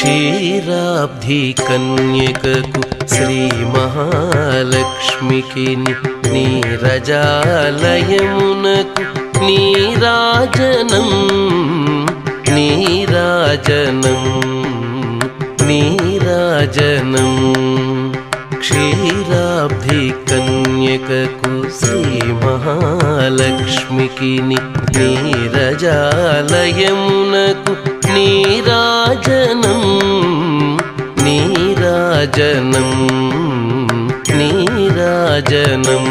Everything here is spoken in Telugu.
క్షీరాబ్ధి కన్యకకు శ్రీ మహాలక్ష్మికి నీరజాలయమునకు నీరాజనం నీరాజనం నీరాజనం క్షీరాబ్ధి కన్యకకు శ్రీ మహాలక్ష్మికి నీరజాలయమునకు నీరాజనం నీరాజనం నీరాజనం